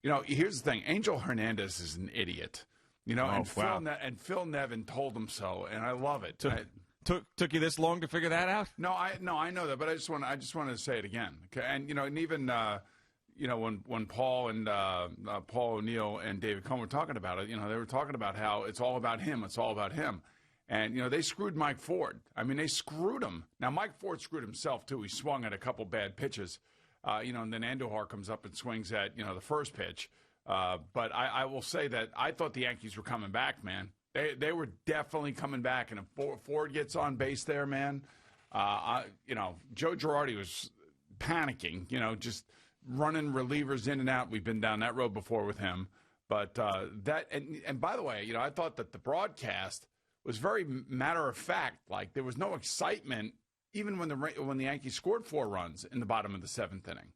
Here's the thing. Angel Hernandez is an idiot. Phil Nevin told him so, and I love it. Took you this long to figure that out? No, I know that, but I just want to say it again. Okay? And and even when Paul and Paul O'Neill and David Cohn were talking about it, they were talking about how it's all about him. It's all about him. And, they screwed Mike Ford. I mean, they screwed him. Now, Mike Ford screwed himself, too. He swung at a couple bad pitches, and then Andujar comes up and swings at, the first pitch. But I will say that I thought the Yankees were coming back, man. They were definitely coming back. And if Ford gets on base there, man, Joe Girardi was panicking, just running relievers in and out. We've been down that road before with him. But and by the way, I thought that the broadcast was very matter of fact. Like, there was no excitement, even when the Yankees scored 4 runs in the bottom of the 7th inning.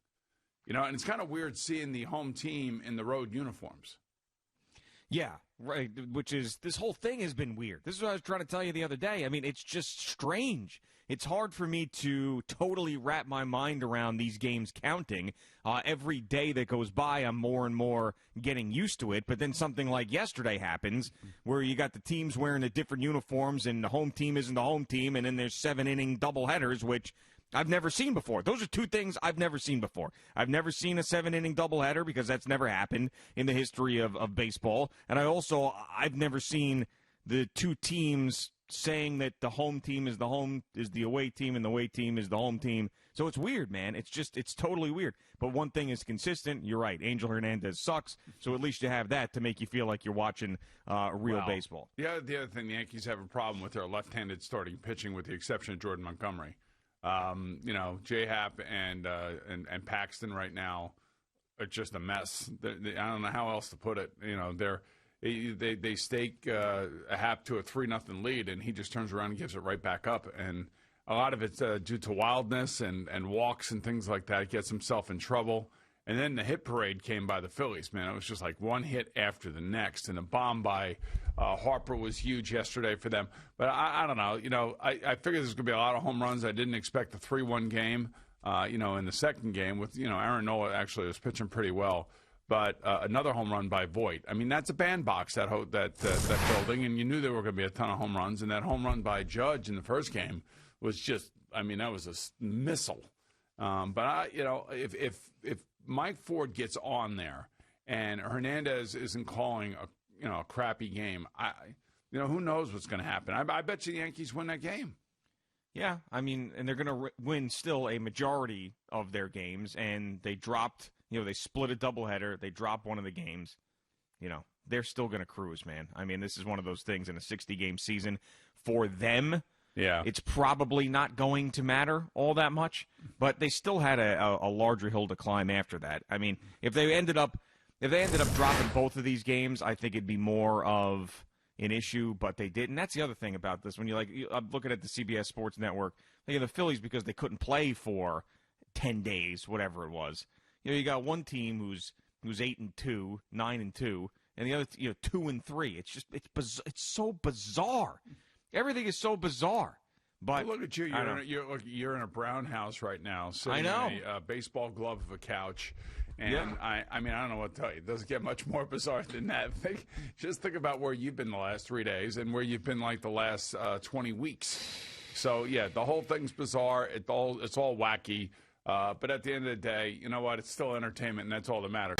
And it's kind of weird seeing the home team in the road uniforms. Yeah, right, which is, this whole thing has been weird. This is what I was trying to tell you the other day. I mean, it's just strange. It's hard for me to totally wrap my mind around these games counting. Every day that goes by, I'm more and more getting used to it. But then something like yesterday happens where you got the teams wearing the different uniforms and the home team isn't the home team, and then there's 7-inning doubleheaders, which I've never seen before. Those are 2 things I've never seen before. I've never seen a 7-inning doubleheader because that's never happened in the history of baseball. And I've never seen the 2 teams saying that the home team is the away team and the away team is the home team. So it's weird, man. It's totally weird. But one thing is consistent. You're right. Angel Hernandez sucks. So at least you have that to make you feel like you're watching real baseball. Yeah, the other thing, the Yankees have a problem with their left-handed starting pitching, with the exception of Jordan Montgomery. J-Hap and Paxton right now are just a mess. I don't know how else to put it. They stake a Hap to a 3-0 lead, and he just turns around and gives it right back up. And a lot of it's due to wildness and walks and things like that. Gets himself in trouble. And then the hit parade came by the Phillies, man. It was just like one hit after the next. And the bomb by Harper was huge yesterday for them. But I don't know. I figured there's going to be a lot of home runs. I didn't expect a 3-1 game, in the second game with, Aaron Nola actually was pitching pretty well. But another home run by Voit. I mean, that's a bandbox, that building. And you knew there were going to be a ton of home runs. And that home run by Judge in the first game was just, that was a missile. But if Mike Ford gets on there and Hernandez isn't calling a crappy game, who knows what's going to happen. I bet you the Yankees win that game. Yeah, and they're going to win still a majority of their games, and they dropped, they split a doubleheader, they dropped one of the games. They're still going to cruise, man. This is one of those things in a 60-game season for them. Yeah, it's probably not going to matter all that much, but they still had a larger hill to climb after that. If they ended up dropping both of these games, I think it'd be more of an issue, but they didn't. That's the other thing about this. When I'm looking at the CBS Sports Network, the Phillies, because they couldn't play for 10 days, whatever it was. You got one team who's 8-2, 9-2, and the other 2-3. It's so bizarre. Everything is so bizarre. But look at you. You're in a brown house right now, sitting in a baseball glove of a couch. And yeah. I don't know what to tell you. It doesn't get much more bizarre than that. Just think about where you've been the last 3 days and where you've been like the last 20 weeks. So, yeah, the whole thing's bizarre. It's all wacky. But at the end of the day, you know what? It's still entertainment, and that's all that matters.